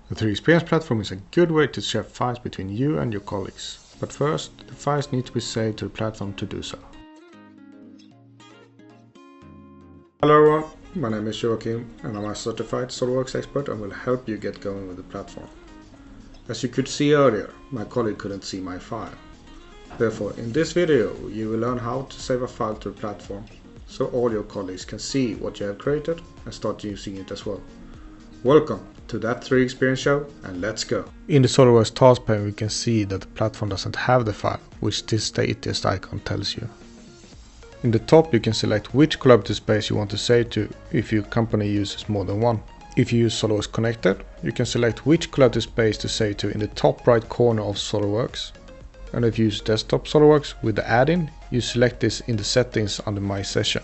The 3DEXPERIENCE platform is a good way to share files between you and your colleagues. But first, the files need to be saved to the platform to do so. Hello everyone, my name is Joakim and I'm a certified SOLIDWORKS expert and will help you get going with the platform. As you could see earlier, my colleague couldn't see my file. Therefore, in this video you will learn how to save a file to the platform so all your colleagues can see what you have created and start using it as well. Welcome to that 3DEXPERIENCE show, and let's go! In the SOLIDWORKS task pane we can see that the platform doesn't have the file, which this status icon tells you. In the top you can select which collaborative space you want to save to if your company uses more than one. If you use SOLIDWORKS Connected, you can select which collaborative space to save to in the top right corner of SOLIDWORKS. And if you use desktop SOLIDWORKS with the add-in, you select this in the settings under My Session.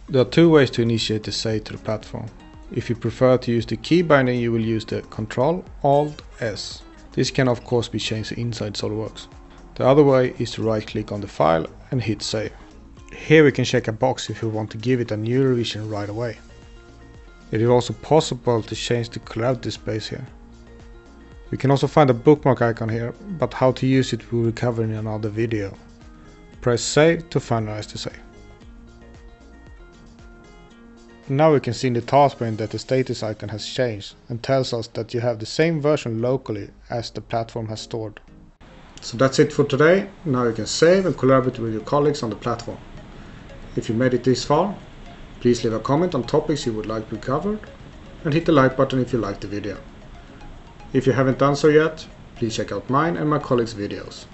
There are two ways to initiate the save to the platform. If you prefer to use the key binding, you will use the Ctrl-Alt-S. This can of course be changed inside SOLIDWORKS. The other way is to right click on the file and hit save. Here we can check a box if we want to give it a new revision right away. It is also possible to change the collaborative space here. We can also find a bookmark icon here, but how to use it we will cover in another video. Press save to finalize the save. Now we can see in the task pane that the status icon has changed and tells us that you have the same version locally as the platform has stored. So that's it for today. Now you can save and collaborate with your colleagues on the platform. If you made it this far, please leave a comment on topics you would like to be covered and hit the like button if you liked the video. If you haven't done so yet, please check out mine and my colleagues' videos.